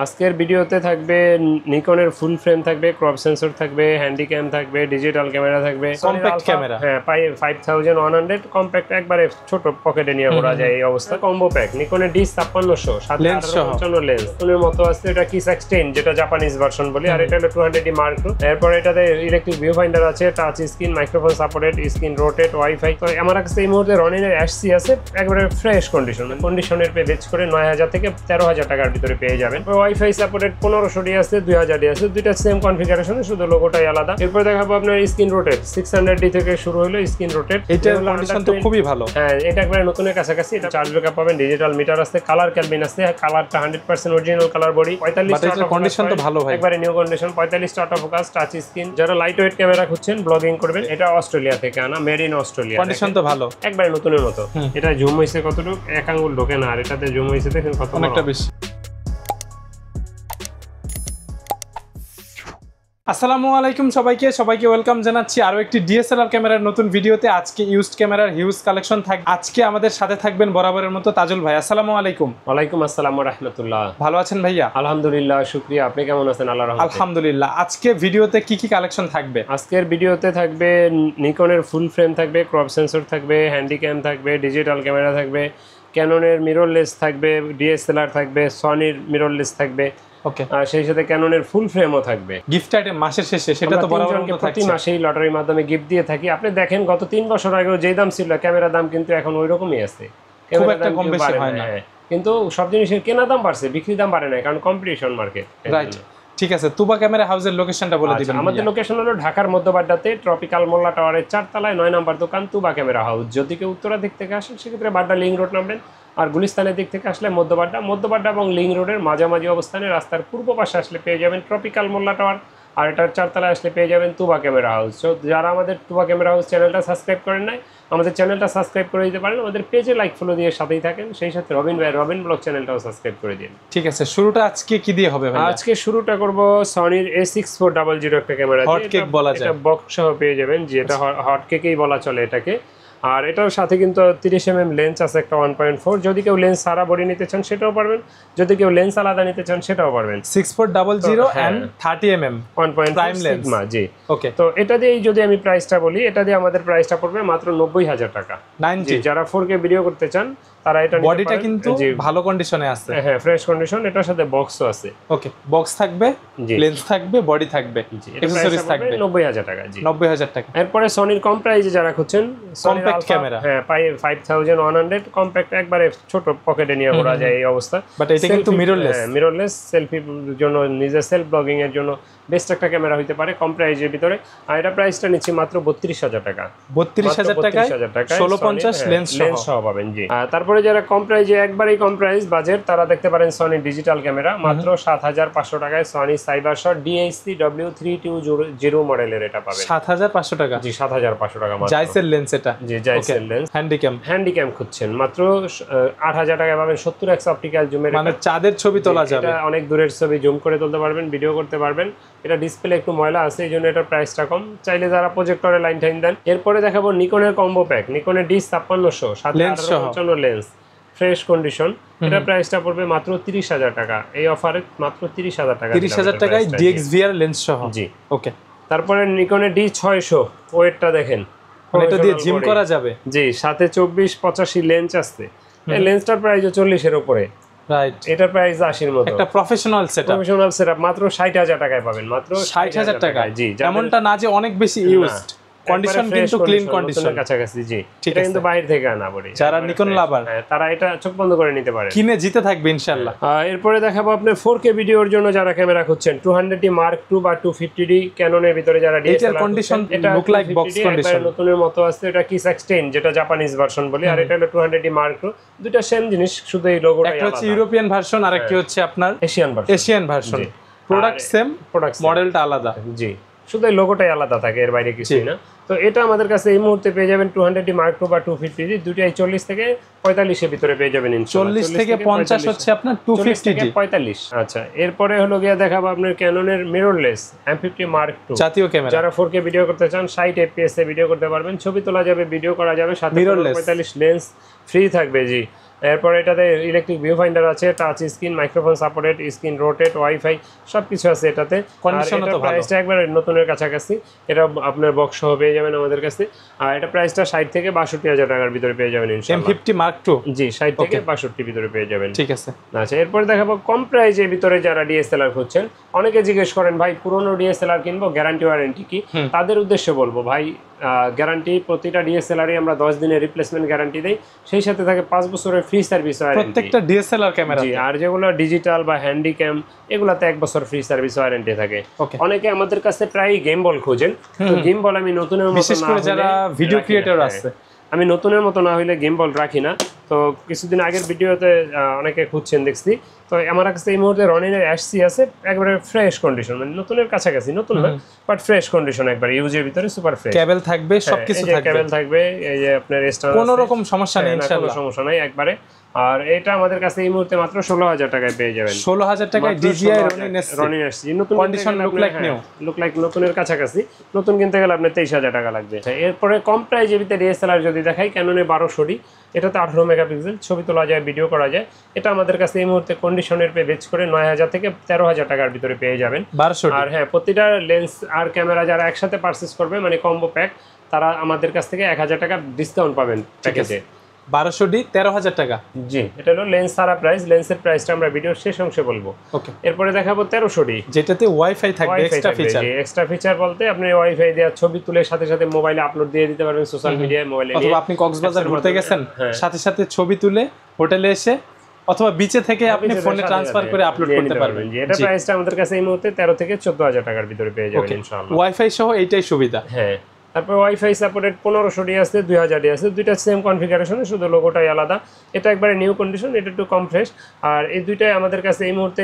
আজকের ভিডিওতে থাকবে নিকনের ফুল ফ্রেম থাকবে, ক্রপ সেন্সর থাকবে, হ্যান্ডি ক্যাম থাকবে, ডিজিটাল ক্যামেরা থাকবে, কম্প্যাক্ট ক্যামেরা। হ্যাঁ 5100 কম্প্যাক্ট, একবারে ছোট পকেটে নিয়ে ঘোরা যায় এই অবস্থা। কম্বো প্যাক নিকনের D5600 755 লেন্স এর মতো আছে। এটা কি X10 যেটা জাপানিজ ভার্সন বলি, আর এটা হলো 200D মার্ক II। এরপর এটাতে ইলেকট্রিক ভিউ ফাইন্ডার আছে, touch screen, microphone supported, screen rotate, wifi. তো আমার কাছে এই মুহূর্তে রনিনের SC আছে, একবারে ফ্রেশ কন্ডিশনের বেচ করে 9000 থেকে 13000 টাকার ভিতরে পেয়ে যাবেন। ওয়াইফাই সাপোর্টেড 1500D আছে, 2000D আছে, দুইটা সেম কনফিগারেশনে, শুধু লোগোটাই আলাদা। এরপর দেখাবো আপনার স্ক্রিন রোটেট 600D থেকে শুরু হলো স্ক্রিন রোটেট। এটার কন্ডিশন তো খুবই ভালো। হ্যাঁ, এটা একবারে নতুনের কাছাকাছি। এটা চার্জ ব্যাকআপ পাবেন, ডিজিটাল মিটার আছে, কালার ক্যাবিন আছে, কালারটা 100% অরিজিনাল কালার বডি। 45 কন্ডিশন তো ভালো ভাই, একবারে new condition. 45 auto focus, touch screen. যারা লাইট ওয়েট ক্যামেরা খুঁজছেন, ব্লগিং করবেন, এটা অস্ট্রেলিয়া থেকে আনা, মেড ইন অস্ট্রেলিয়া। কন্ডিশন তো ভালো, একবারে নতুনের মতো। এটা জুম হইছে কতটুকু, এক আঙ্গুল ঢোকে না, আর এটাতে জুম হইছে দেখেন কত অনেকটা বেশি। আসসালামু আলাইকুম সবাইকে ওয়েলকাম জানাচ্ছি আরো একটি ডিএসএলআর ক্যামেরার নতুন ভিডিওতে। আজকে ইউজড ক্যামেরার হিউজ কালেকশন থাকবে। আজকে আমাদের সাথে থাকবেন বরাবরের মতো তাজুল ভাই। আসসালামু আলাইকুম। ওয়ালাইকুম আসসালাম ওয়া রাহমাতুল্লাহ। ভালো আছেন ভাইয়া? আলহামদুলিল্লাহ, শুকরিয়া। আপনি কেমন আছেন? আল্লাহর রহমতে আলহামদুলিল্লাহ। আজকে ভিডিওতে কি কি কালেকশন থাকবে? আজকের ভিডিওতে থাকবে নিকনের ফুল ফ্রেম থাকবে, ক্রপ সেন্সর থাকবে, হ্যান্ডি ক্যাম থাকবে, ডিজিটাল ক্যামেরা থাকবে, ক্যাননের মিররলেস থাকবে, ডিএসএলআর থাকবে, সনির মিররলেস থাকবে। ওকে, আর সেই সাথে ক্যাননের ফুল ফ্রেমও থাকবে। গিফট আইটেম মাসের শেষে সেটা তো বরাবর মতো প্রতি থাকছে। মাসেই লটারির মাধ্যমে গিফট দিয়ে থাকি। আপনি দেখেন গত 3 বছর আগেও যেই দাম ছিল ক্যামেরার দাম কিন্তু এখন ওই রকমই আছে, খুব একটা কম বেশি হয় না। কিন্তু সব জিনিসের কেনা দাম বাড়ছে, বিক্রি দাম বাড়ে না, কারণ কম্পিটিশন মার্কেট। রাইট, ঠিক আছে। তুবা ক্যামেরা হাউসের লোকেশনটা বলে দিবেন। আমাদের লোকেশন হলো ঢাকার মধ্যবাড্ডাতে ট্রপিক্যাল মোল্লা টাওয়ারের 4 তলায় 9 নম্বর দোকান তুবা ক্যামেরা হাউস। যদি কেউ উত্তরা দিক থেকে আসেন সেক্ষেত্রে বাড্ডা লিং রোড নামবেন, আর গুলিস্তানের দিক থেকে আসলে মধ্যবাড্ডা এবং লিং রোডের মাঝামাঝি অবস্থানে রাস্তার পূর্ব পাশে আসলে পেয়ে যাবেন ট্রপিক্যাল মোল্লা টাওয়ার, আর এটার 4 তলায় আসলে পেয়ে যাবেন তুবা ক্যামেরা হাউস। তো যারা আমাদের তুবা ক্যামেরা হাউস চ্যানেলটা সাবস্ক্রাইব করেন নাই, আমাদের চ্যানেলটা সাবস্ক্রাইব করে দিতে পারেন, আমাদের পেজে লাইক ফলো দিয়ে সাথেই থাকেন। সেই সাথে রবিন ব্লগ চ্যানেলটাও সাবস্ক্রাইব করে দিন। ঠিক আছে, শুরুটা আজকে কি দিয়ে হবে ভাই? আজকে শুরুটা করব সনির A6400 একটা ক্যামেরা দিয়ে। হট কেক বলা যায়, এটা বক্স সহ পেয়ে যাবেন, যেটা হট কেকই বলা চলে এটাকে। আর এটার সাথে কিন্তু 30mm লেন্স আছে একটা 1.4। যদি কেউ লেন্স সারা বডি নিতে চান সেটাও পারবেন, যদি কেউ লেন্স আলাদা নিতে চান সেটাও পারবেন। 6400 and 30mm 1.5 সিগমা। জি ওকে, তো এটা দিয়েই যদি আমি প্রাইসটা বলি, এটা দিয়ে আমাদের প্রাইসটা পড়বে মাত্র 90000 টাকা। 90। যারা 4K ভিডিও করতে চান তারা এটা নিতে পারেন। বডিটা কিন্তু ভালো কন্ডিশনে আছে। হ্যাঁ, ফ্রেশ কন্ডিশন। এটার সাথে বক্সও আছে। ওকে, বক্স থাকবে, লেন্স থাকবে, বডি থাকবে, অ্যাকসেসরিজ থাকবে। 90000 টাকা। জি, 90000 টাকা। এরপরে সনির কম প্রাইসে যারা খুঁজছেন, কম্প্যাক্ট ক্যামেরা। হ্যাঁ 5100 কম্প্যাক্ট, একবারে ছোট পকেটে নিয়ে ঘোরা যায় এই অবস্থা। বাট এটা কিন্তু মিররলেস সেলফির জন্য, নিজের সেলফ ব্লগিং এর জন্য বেস্ট একটা ক্যামেরা হইতে পারে কম প্রাইসের ভিতরে। আর এটা প্রাইসটা নিচ্ছি মাত্র 32000 টাকা। 32000 টাকায় 1650 লেন্স সহ পাবেন। জি, আর তারপরে যারা কম প্রাইসে, একবারেই কম প্রাইস বাজেট, তারা দেখতে পারেন সনি ডিজিটাল ক্যামেরা মাত্র 7500 টাকায়। Sony cyber shot DHC W320 মডেলের এটা পাবেন 7500 টাকা। জি, 7500 টাকা মাত্র। জাইসের লেন্স এটা। জি, জাইসের লেন্স। হ্যান্ডি ক্যাম খুঁজছেন মাত্র 8000 টাকায় পাবেন। 70x অপটিক্যাল জুমের, মানে চাঁদের ছবি তোলা যাবে। এটা অনেক দূরের ছবি জুম করে তুলতে পারবেন, ভিডিও করতে পারবেন। এটা ডিসপ্লে একটু ময়লা আছে, এই জন্য এটার প্রাইসটা কম। চাইলে যারা প্রজেক্টরে লাইন টাইন দেন। এরপরে দেখাবো নিকনের কম্বো প্যাক, নিকনের D5600 755 লেন্স, ফ্রেশ কন্ডিশন। এটা প্রাইসটা পড়বে মাত্র 30000 টাকা। এই অফারে মাত্র 30000 টাকা। 30000 টাকায় DXVR লেন্স সহ। জি, ওকে। তারপরে নিকনের D600, ওয়েটটা দেখেন, এটা দিয়ে জিম করা যাবে। জি, সাথে 24-85 লেন্স আছে। এই লেন্সটার প্রাইস 40 এর উপরে। রাইট, এটার প্রাইস 80 এর মতো। একটা প্রফেশনাল সেটআপ মাত্র 60000 টাকায় পাবেন। মাত্র 60000 টাকায়। জি, এমনটা না যে অনেক বেশি ইউজড, কন্ডিশন কিন্তু ক্লিন কন্ডিশন কাছাকাছি। জি, এটা কিন্তু বাইরে থেকে আনা পড়ে। যারা নিকন লাভার তারা এটা চোখ বন্ধ করে নিতে পারে, কিনে জিতে থাকবে ইনশাআল্লাহ। এরপরে দেখাবো আপনি 4K ভিডিওর জন্য যারা ক্যামেরা খুঁজছেন, 200D মার্ক II বা 250D ক্যাননের ভিতরে যারা এটার condition look like box condition, নতুনের মতো আছে। এটা কি X10 যেটা জাপানিজ ভার্সন বলি, আর এটা হলো 200D মার্ক II। দুটো সেম জিনিস, শুধু এই লোগোটাই আলাদা। একটা হচ্ছে ইউরোপিয়ান ভার্সন আর একটা হচ্ছে আপনার এশিয়ান ভার্সন। প্রোডাক্ট সেম, মডেলটা আলাদা। জি, শুধু এই লোগোটাই আলাদা থাকে, এর বাইরে কিছুই না। তো এটা আমাদের কাছে এই মুহূর্তে পেয়ে যাবেন 200D মার্ক II বা 250D, দুটোই 40 থেকে 45 এর ভিতরে পেয়ে যাবেন। 40 থেকে 50 হচ্ছে আপনার 250D 45। আচ্ছা, এরপরে হলো গিয়া দেখাবো আপনার ক্যাননের মিররলেস M50 মার্ক II জাতীয় ক্যামেরা। যারা 4K ভিডিও করতে চান, 60 FPS এ ভিডিও করতে পারবেন, ছবি তোলা যাবে, ভিডিও করা যাবে, সাথে 45 লেন্স ফ্রি থাকবে। জি, এরপর এটাতে ইলেকট্রিক ভিউ ফাইন্ডার আছে, touch screen, microphone supported, screen rotate, wifi সবকিছু আছে এটাতে। কন্ডিশনও তো ভালো। প্রাইসটা একবার নতুনের কাছাকাছি, এটা আপনার বক্স সহ পেয়ে যাবেন আমাদের কাছে। আর এটা প্রাইসটা 60 থেকে 62,000 টাকার ভিতরে পেয়ে যাবেন ইনশাআল্লাহ। M50 Mark II, জি 60 থেকে 62 ভিতরে পেয়ে যাবেন। ঠিক আছে। আচ্ছা, এরপর দেখাবো কম প্রাইজের ভিতরে যারা ডিএসএলআর খুঁজছেন। অনেকে জিজ্ঞেস করেন ভাই পুরনো ডিএসএলআর কিনবো, গ্যারান্টি ওয়ারেন্টি কি? তাদের উদ্দেশ্যে বলবো ভাই, গ্যারান্টি প্রতিটা ডিএসএলআরই আমরা 10 দিনের রিপ্লেসমেন্ট গ্যারান্টি দেই, সেই সাথে থাকে 5 বছরের ফ্রি সার্ভিস ওয়ারেন্টি প্রত্যেকটা ডিএসএলআর ক্যামেরা। জি, আর যেগুলো ডিজিটাল বা হ্যান্ডিক্যাম এগুলাতে 1 বছর ফ্রি সার্ভিস ওয়ারেন্টি থাকে। অনেকে আমাদের কাছে প্রায় গেম বল খোঁজেন, তো গেম বল আমি নতুনের মতো বিশেষ করে যারা ভিডিও ক্রিয়েটর আছে, আমি নতুনের মতো না হইলে গেম বল রাখি না। তো কিছুদিন আগের ভিডিওতে অনেকে খুঁজছেন দেখছি, তো আমার কাছে এই মুহূর্তে রনিনের এসসি আছে, একবারে ফ্রেশ কন্ডিশন, মানে নতুনের কাছাকাছি, নতুন না বাট ফ্রেশ কন্ডিশন, একবার ইউজের ভিতরে সুপার ফ্রেশ। কেবল থাকবে, সবকিছু থাকবে, কেবল থাকবে, এই যে আপনার এক্সটার্নাল কোনো রকম সমস্যা নেই ইনশাআল্লাহ, কোনো সমস্যা নাই একবারে। আর এটা আমাদের কাছে এই মুহূর্তে মাত্র 16,000 টাকায় পেয়ে যাবেন। 16,000 টাকায় DJI রনিন এসসি, নতুন condition look like new, look like নতুনের কাছাকাছি। নতুন কিনতে গেলে আপনার 23,000 টাকা লাগবে। এরপরে কম প্রাইজের ভিতরে ডিএসএলআর যদি দেখাই, ক্যাননে 1200D, এটাতে 18 মেগাপিক্সেল, ছবি তোলা যায়, ভিডিও করা যায়। এটা আমাদের কাছে এই মুহূর্তে কন্ডিশনের পে বেচ করে 9,000 থেকে 13,000 টাকার ভিতরে পেয়ে যাবেন 1200D। আর হ্যাঁ, প্রতিটা লেন্স আর ক্যামেরা যারা একসাথে পারচেজ করবে, মানে কম্বো প্যাক, তারা আমাদের কাছ থেকে 1,000 টাকা ডিসকাউন্ট পাবেন প্যাকেজে। 1200D 13,000 টাকা। জি, এটা হলো লেন্স ছাড়া প্রাইস। লেন্সের প্রাইসটা আমরা ভিডিওর শেষ অংশে বলবো। ওকে, এরপরে দেখাবো 1300D, যেটাতে ওয়াইফাই থাকবে, এক্সট্রা ফিচার। এক্সট্রা ফিচার বলতে আপনি ওয়াইফাই দিয়ে ছবি তুলে সাথে সাথে মোবাইলে আপলোড দিয়ে দিতে পারবেন, সোশ্যাল মিডিয়ায় মোবাইলে। অথবা আপনি কক্সবাজার ঘুরতে গেছেন, সাথে সাথে ছবি তুলে হোটেলে এসে অথবা বিচে থেকে আপনি ফোনে ট্রান্সফার করে আপলোড করতে পারবেন। এটা প্রাইসটা আমাদের কাছে এই মুহূর্তে 13 থেকে 14,000 টাকার ভিতরে পেয়ে যাবেন ইনশাআল্লাহ। ওয়াইফাই সহ এইটাই সুবিধা। হ্যাঁ, তারপর ওয়াইফাই সাপোর্টেড 1500D আছে, 2000D আছে, দুইটা সেম কনফিগারেশনে, শুধু লোগোটাই আলাদা। এটা একবারে নিউ কন্ডিশন, এটা একটু কম ফ্রেশ। আর এই দুইটাই আমাদের কাছে এই মুহূর্তে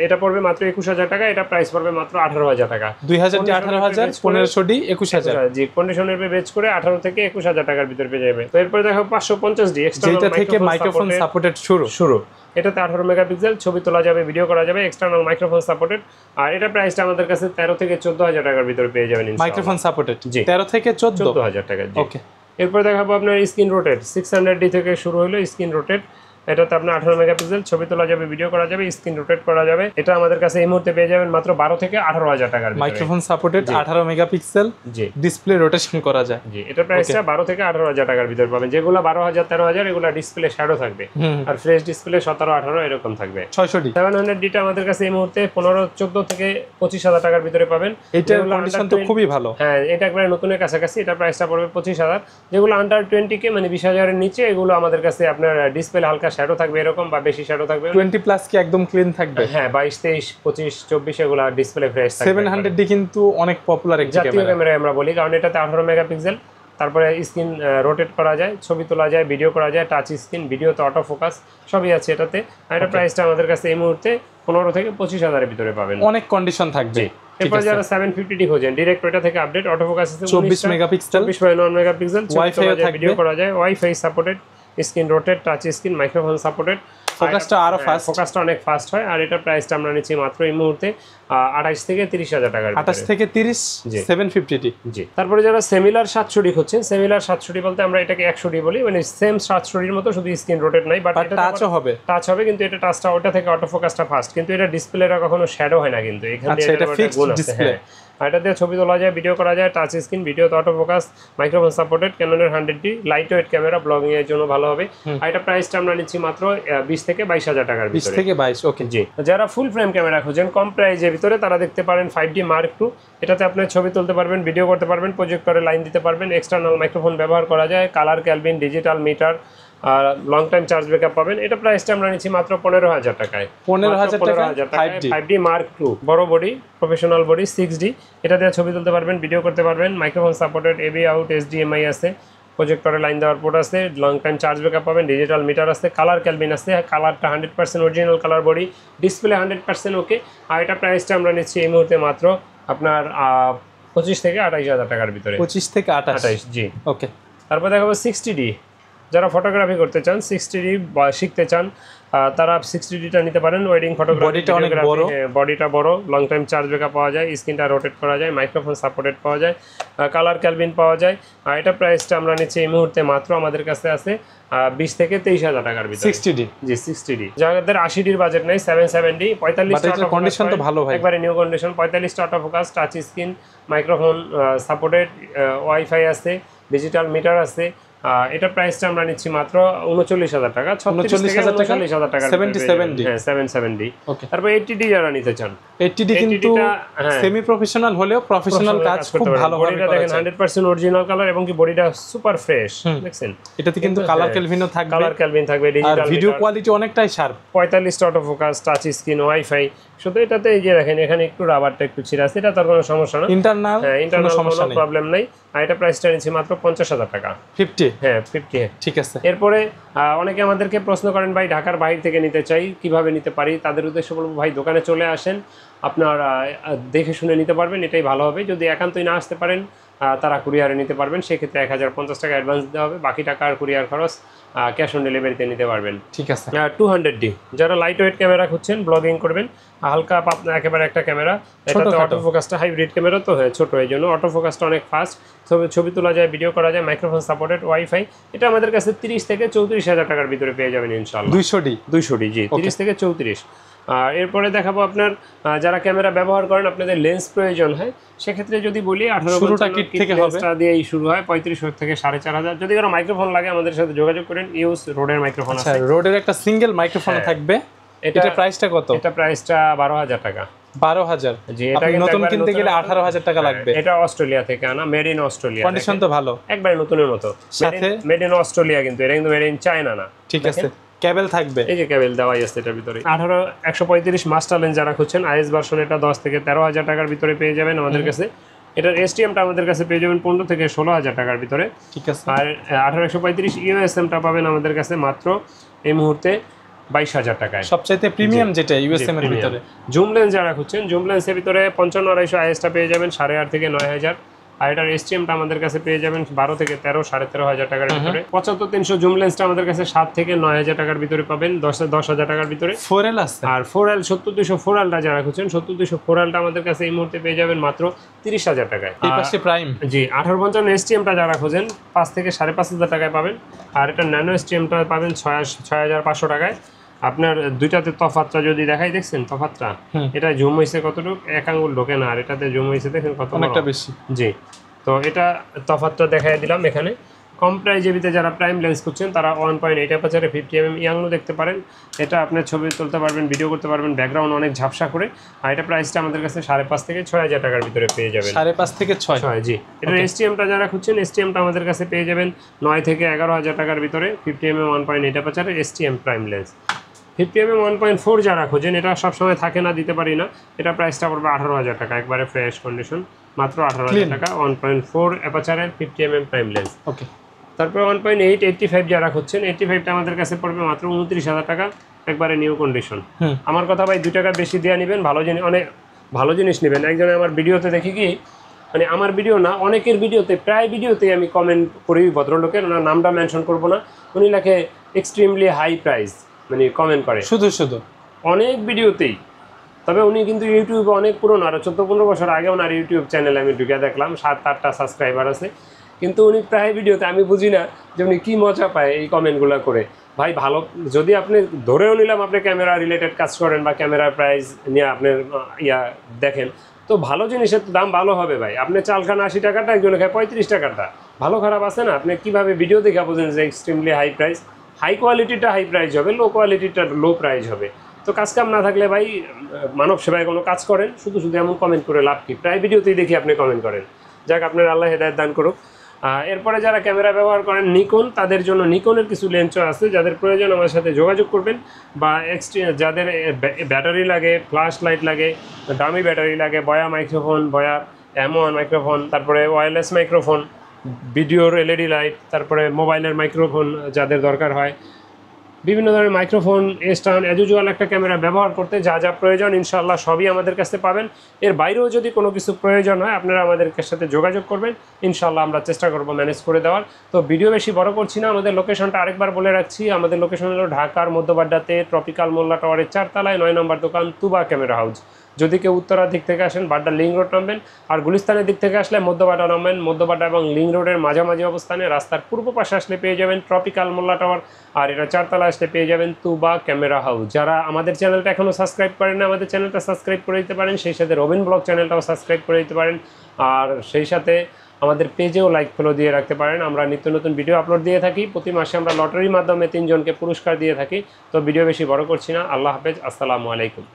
এটা পড়বে মাত্র 21,000 টাকা, এটা প্রাইস পড়বে মাত্র 18,000 টাকা। 2000D 18,000, 1500D 21,000। জি, কন্ডিশনের পে বেচ করে 18 থেকে 21,000 টাকার ভিতর পেয়ে যাবে। তো এরপর দেখো 550D, যেটা থেকে মাইক্রোফোন সাপোর্টেড শুরু। এটাতে 18 মেগাপিক্সেল, ছবি তোলা যাবে, ভিডিও করা যাবে, এক্সটার্নাল মাইক্রোফোন সাপোর্টেড। আর এটা প্রাইসটা আমাদের কাছে 13 থেকে 14,000 টাকার ভিতরে পেয়ে যাবেন ইনশাআল্লাহ। মাইক্রোফোন সাপোর্টেড জি, 13 থেকে 14,000 টাকা। জি, ওকে। এরপর দেখাবো আপনার স্ক্রিন রোটেট, 600D থেকে শুরু হলো স্ক্রিন রোটেট। এটাতে আপনার 18 মেগাপিক্সেল, ছবি তোলা যাবে, ভিডিও করা যাবে, স্ক্রিন রোটেট করা যাবে। এটা আমাদের কাছে এই মুহূর্তে পেয়ে যাবেন মাত্র 12 থেকে 18,000 টাকার ভিতরে। মাইক্রোফোন সাপোর্টেড, 18 মেগাপিক্সেল, জি, ডিসপ্লে রোটেশন করা যায়। জি, এটা প্রাইসটা 12 থেকে 18,000 টাকার ভিতরে পাবেন। যেগুলো 12,000 13,000 এগুলো ডিসপ্লে শ্যাডো থাকবে, আর ফ্রেশ ডিসপ্লে 17 18 এরকম থাকবে। 600D 700D টা আমাদের কাছে এই মুহূর্তে 14 থেকে 25,000 টাকার ভিতরে পাবেন। এটার কন্ডিশন তো খুবই ভালো। হ্যাঁ, এটা একবারে নতুনের কাছাকাছি। এটা প্রাইসটা পড়বে 25,000। যেগুলো আন্ডার 20K, মানে 20,000 এর নিচে, এগুলো আমাদের কাছে আপনার ডিসপ্লে হালকা শ্যাডো থাকবে এরকম, বা বেশি শ্যাডো থাকবে। 20+ কি একদম ক্লিন থাকবে? হ্যাঁ, 22 23 25 24 এগুলো ডিসপ্লে ফ্রেশ থাকবে। 700D কিন্তু অনেক পপুলার একটি জাতীয় ক্যামেরা আমরা বলি, কারণ এটাতে 18 মেগাপিক্সেল, তারপরে স্ক্রিন রোটেট করা যায়, ছবি তোলা যায়, ভিডিও করা যায়, টাচ স্ক্রিন, ভিডিওতে অটো ফোকাস সবই আছে এটাতে। আর এটা প্রাইসটা আমাদের কাছে এই মুহূর্তে 15 থেকে 25,000 এর ভিতরে পাবেন। অনেক কন্ডিশন থাকবে। এরপর যারা 750D খোঁজেন, ডাইরেক্ট ওটা থেকে আপডেট, অটো ফোকাস আছে 24 মেগাপিক্সেল, 24/9 মেগাপিক্সেল, ওয়াইফাই থাকবে, ভিডিও করা যায়, wifi supported, screen rotate, touch screen, microphone supported. ফোকাসটা আরো ফাস্ট, ফোকাসটা অনেক ফাস্ট হয়। আর এটা প্রাইসটা আমরা নিচ্ছি মাত্র এই মুহূর্তে 28 থেকে 30,000 টাকার ভিতরে। 28 থেকে 30, 750D। জি, তারপরে যারা সিমিলার 700D খুঁজছেন, সিমিলার 700D বলতে আমরা এটাকে 100D বলি, মানে সেম 700D এর মতো, শুধু স্ক্রিন রোটেট নাই, বাট এটা টাচও হবে, কিন্তু এটা টাচটা ওটা থেকে অটো ফোকাসটা ফাস্ট, কিন্তু এটা ডিসপ্লেটা কখনো শ্যাডো হয় না, কিন্তু এখানে এটা ফিক্সড ডিসপ্লে। এটা দিয়ে ছবি তোলা যায়, ভিডিও করা যায়, টাচ স্ক্রিন, ভিডিওতে অটো ফোকাস, মাইক্রোফোন সাপোর্টেড, ক্যাননের 100D, লাইট ওয়েট ক্যামেরা, ব্লগিং এর জন্য ভালো হবে। আর এটা প্রাইসটা আমরা নিচ্ছি মাত্র 20 থেকে 22,000 টাকার ভিতরে। 20 থেকে 22, ওকে। জি, যারা ফুল ফ্রেম ক্যামেরা খুঁজেন কম প্রাইজের ভিতরে, তারা দেখতে পারেন 5D Mark II। এটাতে আপনি ছবি তুলতে পারবেন, ভিডিও করতে পারবেন, প্রজেক্টরে লাইন দিতে পারবেন, এক্সটার্নাল মাইক্রোফোন ব্যবহার করা যায়, কালার ক্যালভিন, ডিজিটাল মিটার, আর লং টাইম চার্জ ব্যাকআপ পাবেন। এটা প্রাইসটা আমরা নিচ্ছি মাত্র 15,000 টাকায়। 15,000 টাকায় 5D Mark II, বড় বডি, প্রফেশনাল বডি, 6D। এটা দিয়ে ছবি তুলতে পারবেন, ভিডিও করতে পারবেন, microphone supported, AV out, HDMI আছে, প্রজেক্টরে লাইন দেওয়ার পোর্ট আছে, লং টাইম চার্জ ব্যাকআপ পাবেন, ডিজিটাল মিটার আছে, কালার ক্যালভিন আছে, কালারটা 100% অরিজিনাল কালার বডি, ডিসপ্লে 100% ওকে। আর এটা প্রাইসটা আমরা নিচ্ছি এই মুহূর্তে মাত্র আপনার 25 থেকে 28,000 টাকার ভিতরে। 25 থেকে 28, জি, ওকে। তারপর দেখাবো 60D। যারা ফটোগ্রাফি করতে চান 60D বা শিখতে চান তারা 60Dটা নিতে পারেন। ওয়েডিং ফটোগ্রাফি, বডিটা অনেক বড়, বডিটা বড়, লং টাইম চার্জ ব্যাকআপ পাওয়া যায়, স্ক্রিনটা রোটেট করা যায়, মাইক্রোফোন সাপোর্টেড পাওয়া যায়, কালার ক্যালভিন পাওয়া যায়। আর এটা প্রাইসটা আমরা নিচ্ছি এই মুহূর্তে মাত্র আমাদের কাছে আছে 20 থেকে 23,000 টাকার ভিতরে 60D। জি 60D। যাদের 80Dর বাজেট নেই 770, 45টা কন্ডিশন তো ভালো ভাই, একবারে নিউ কন্ডিশন, 45টা auto focus, touch screen, microphone supported, wifi আছে, ডিজিটাল মিটার আছে। এটা প্রাইসটা আমরা নিচ্ছি মাত্র 39,000 টাকা, 39,000 টাকা 77D। হ্যাঁ 770। তারপর 80D যারা নিতে চান, 80D কিন্তু সেমি প্রফেশনাল হলেও প্রফেশনাল কাজ খুব ভালো হবে। বডিটা দেখেন 100% অরিজিনাল কালার এবং কি বডিটা সুপার ফ্রেশ দেখছেন। এটাতে কিন্তু কালার ক্যালভিনও থাকবে, কালার ক্যালভিন থাকবে, ডিজিটাল আর ভিডিও কোয়ালিটি অনেকটাই শার্প। 45টা auto focus, touch screen, wifi. শুধু এটাতে এই যে দেখেন এখানে একটু রাবারটা একটু ছিঁড়া আছে, এটা তার কোনো সমস্যা না। ইন্টারনাল কোনো প্রবলেম নাই। আর এটা প্রাইসটা নিচ্ছি মাত্র 50,000 টাকা। 50? হ্যাঁ 50। ঠিক আছে। এরপরে অনেকে আমাদেরকে প্রশ্ন করেন ভাই ঢাকার বাইরে থেকে নিতে চাই কিভাবে নিতে পারি। তাদের উদ্দেশ্যে বলবো ভাই দোকানে চলে আসেন, আপনার দেখে শুনে নিতে পারবেন, এটাই ভালো হবে। যদি একান্তই না আসতে পারেন তারা কুরিয়ারে নিতে পারবেন, সেক্ষেত্রে 1050 টাকা অ্যাডভান্স দিতে হবে, বাকি টাকা আর কুরিয়ার খরচ ক্যাশ অন ডেলিভারিতে নিতে পারবেন। ঠিক আছে। 200D যারা লাইট ওয়েট ক্যামেরা খুঁজছেন, ব্লগিং করবেন, হালকা পাতলা একেবারে একটা ক্যামেরা, এটাতে অটো ফোকাসটা হাইব্রিড ক্যামেরা তো হয় ছোট, এই জন্য অটো ফোকাসটা অনেক ফাস্ট, ছবি তোলা যায়, ভিডিও করা যায়, মাইক্রোফোন সাপোর্টেড, ওয়াইফাই। এটা আমাদের কাছে 30 থেকে 34,000 টাকার ভিতরে পেয়ে যাবেন ইনশাআল্লাহ। 200D জি 30 থেকে 34। আর এরপরে দেখাবো আপনার যারা ক্যামেরা ব্যবহার করেন, আপনাদের লেন্স প্রয়োজন হয়, সেক্ষেত্রে যদি বলি 18 থেকে লেন্সটা দিয়েই শুরু হয়, 3500 থেকে 4,500। যদি কোনো মাইক্রোফোন লাগে আমাদের সাথে যোগাযোগ করেন, ইউজ রোডের মাইক্রোফোন আছে। রোডের একটা সিঙ্গেল মাইক্রোফোন থাকবে। এটা প্রাইসটা কত? এটা প্রাইসটা 12,000 টাকা। 12,000? জি, এটা নতুন কিনতে গেলে 18,000 টাকা লাগবে। এটা অস্ট্রেলিয়া থেকে আনা, মেড ইন অস্ট্রেলিয়া, কন্ডিশন তো ভালো, একবারে নতুনের মতো। সাথে মেড ইন অস্ট্রেলিয়া, কিন্তু এটা কিন্তু মেড ইন চায়না না। ঠিক আছে। কেবল থাকবে, এই যে কেবল দেওয়াই আছে এটার ভিতরে। 18135 মাস্টার লেন্স যারা খুঁজছেন, আইএস ভার্সন, এটা 10 থেকে 13,000 টাকার ভিতরে পেয়ে যাবেন আমাদের কাছে। এটার এসটিএমটা আমাদের কাছে পেয়ে যাবেন 15 থেকে 16,000 টাকার ভিতরে। ঠিক আছে। আর 18135 ইউএসএমটা পাবেন আমাদের কাছে মাত্র এই মুহূর্তে 22,000 টাকায়, সবচাইতে প্রিমিয়াম যেটা ইউএসএম এর ভিতরে। জুম লেন্স যারা খুঁজছেন, জুম লেন্সের ভিতরে 55-250 আইএসটা পেয়ে যাবেন 8,500 থেকে 9,000। আর এটার এসটিএমটা আমাদের কাছে পেয়ে যাবেন 12 থেকে 13, 13,500 টাকার ভিতরে। 75-300 জুম লেন্সটা আমাদের কাছে 7 থেকে 9,000 টাকার ভিতরে পাবেন, 10,000 টাকার ভিতরে। 4L আছে। আর 4L 70-200 4Lটা যারা খুঁজছেন, 70-200 4Lটা আমাদের কাছে এই মুহূর্তে পেয়ে যাবেন মাত্র 30,000 টাকায়। এই পাশে প্রাইম জি 1855 এসটিএমটা যারা খুঁজেন 5 থেকে 5,500 টাকায় পাবেন। আর এটা ন্যানো এসটিএমটা পাবেন 6,500 টাকায়। আপনার দুইটাতে তফাতটা যদি দেখাই, দেখছেন তফাতটা, এটা জুম হইছে কতটুকু, এক আঙ্গুল ঢোকে না, আর এটাতে জুম হইছে দেখেন কত, অনেকটা বেশি। জি, তো এটা তফাতটা দেখাই দিলাম এখানে। কম প্রাইজের ভিতরে যারা প্রাইম লেন্স খুঁজছেন তারা 1.8 অ্যাপারচারে 50mm ইয়াংলো দেখতে পারেন। এটা আপনার ছবি তুলতে পারবেন, ভিডিও করতে পারবেন, ব্যাকগ্রাউন্ড অনেক ঝাপসা করে। আর এটা প্রাইসটা আমাদের কাছে 5.5 থেকে 6,000 টাকার ভিতরে পেয়ে যাবেন। 5.5 থেকে 6 জি। এটা এসটিএমটা যারা খুঁজছেন, এসটিএমটা আমাদের কাছে পেয়ে যাবেন 9 থেকে 11,000 টাকার ভিতরে, 50mm 1.8 অ্যাপারচারে STM prime lens. 50mm 1.4 যারা খোঁজেন, এটা সবসময় থাকে না, দিতে পারি না, এটা প্রাইসটা পড়বে 18,000 টাকা, একবারে ফ্রেশ কন্ডিশন, মাত্র 18,000 টাকা। 1.4 অ্যাপারচারের 50mm প্রাইম লেন্স। ওকে। তারপর 1.8 85 যারা খুঁজছেন, 85টা আমাদের কাছে পড়বে মাত্র 29,000 টাকা, একবারে নিউ কন্ডিশন। আমার কথা ভাই 2 টাকা বেশি দেওয়া নেবেন, ভালো জিনিস, অনেক ভালো জিনিস নেবেন। একজনে আমার ভিডিওতে দেখি কি, মানে আমার ভিডিও না, অনেকের ভিডিওতে, প্রায় ভিডিওতে আমি কমেন্ট করি, ভদ্রলোকের, ওনার নামটা মেনশন করবো না, উনি লেখে এক্সট্রিমলি হাই প্রাইস, মানে কমেন্ট করে শুধু অনেক ভিডিওতেই। তবে উনি কিন্তু ইউটিউবে অনেক পুরনো, আরও 14-15 বছর আগে ওনার ইউটিউব চ্যানেলে আমি ঢুকে দেখলাম 7-8টা সাবস্ক্রাইবার আছে, কিন্তু উনি প্রায় ভিডিওতে, আমি বুঝি না যে উনি কী মজা পায় এই কমেন্টগুলো করে। ভাই ভালো, যদি আপনি ধরেও নিলাম আপনি ক্যামেরা রিলেটেড কাজ করেন বা ক্যামেরার প্রাইস নিয়ে আপনার দেখেন, তো ভালো জিনিসের দাম ভালো হবে ভাই। আপনি চাল খান 80 টাকাটা, একজনে খায় 35 টাকাটা, ভালো খারাপ আছে না। আপনি কীভাবে ভিডিও দেখে বোঝেন যে এক্সট্রিমলি হাই প্রাইস? হাই কোয়ালিটিটা হাই প্রাইস হবে, লো কোয়ালিটিটা লো প্রাইস হবে। তো কাজ কাম না থাকলে ভাই, মানব সেবায় কোনো কাজ করেন, শুধু এমন কমেন্ট করে লাভ কি? প্রায় ভিডিওতেই দেখি আপনি কমেন্ট করেন। যাক, আপনার আল্লাহ হেদায়েত দান করুক। এরপরে যারা ক্যামেরা ব্যবহার করেন নিকন, তাদের জন্য নিকনের কিছু লেন্সও আছে, যাদের প্রয়োজন আমার সাথে যোগাযোগ করবেন। বা যাদের ব্যাটারি লাগে, ফ্ল্যাশ লাইট লাগে, দামি ব্যাটারি লাগে, বয়া মাইক্রোফোন, বয়া M1 মাইক্রোফোন, তারপরে ওয়্যারলেস মাইক্রোফোন, ভিডিওর LED লাইট, তারপরে মোবাইলের মাইক্রোফোন যাদের দরকার হয়, বিভিন্ন ধরনের মাইক্রোফোন, স্ট্যান্ড, অ্যাজ ইউজুয়াল একটা ক্যামেরা ব্যবহার করতে যা যা প্রয়োজন ইনশাআল্লাহ সবই আমাদের কাছে পাবেন। এর বাইরেও যদি কোনো কিছু প্রয়োজন হয় আপনারা আমাদের সাথে যোগাযোগ করবেন, ইনশাআল্লাহ আমরা চেষ্টা করব ম্যানেজ করে দেওয়ার। তো ভিডিও বেশি বড় করছি না, আমাদের লোকেশনটা আরেকবার বলে রাখছি। আমাদের লোকেশন হলো ঢাকার মধ্যবাড্ডাতে ট্রপিক্যাল মোল্লা টাওয়ারের 4 তলায় 9 নম্বর দোকান তুবা ক্যামেরা হাউস। যদি কেউ উত্তরার দিক থেকে আসেন বাড্ডা লিং রোড নামবেন, আর গুলিস্তানের দিক থেকে আসলে মধ্যবাড্ডা নামবেন। মধ্যবাড্ডা এবং লিং রোডের মাঝামাঝি অবস্থানে রাস্তার পূর্ব পাশে আসলে পেয়ে যাবেন ট্রপিক্যাল মোল্লা টাওয়ার, আর এটা 4 তলা আসলে পেয়ে যাবেন তুবা ক্যামেরা হাউস। যারা আমাদের চ্যানেলটা এখনও সাবস্ক্রাইব করেন না, আমাদের চ্যানেলটা সাবস্ক্রাইব করে দিতে পারেন, সেই সাথে রবিন ব্লগ চ্যানেলটাও সাবস্ক্রাইব করে দিতে পারেন, আর সেই সাথে আমাদের পেজেও লাইক ফলো দিয়ে রাখতে পারেন। আমরা নিত্য নতুন ভিডিও আপলোড দিয়ে থাকি, প্রতি মাসে আমরা লটারির মাধ্যমে 3 জনকে পুরস্কার দিয়ে থাকি। তো ভিডিও বেশি বড় করছি না, আল্লাহ হাফেজ, আসসালামু আলাইকুম।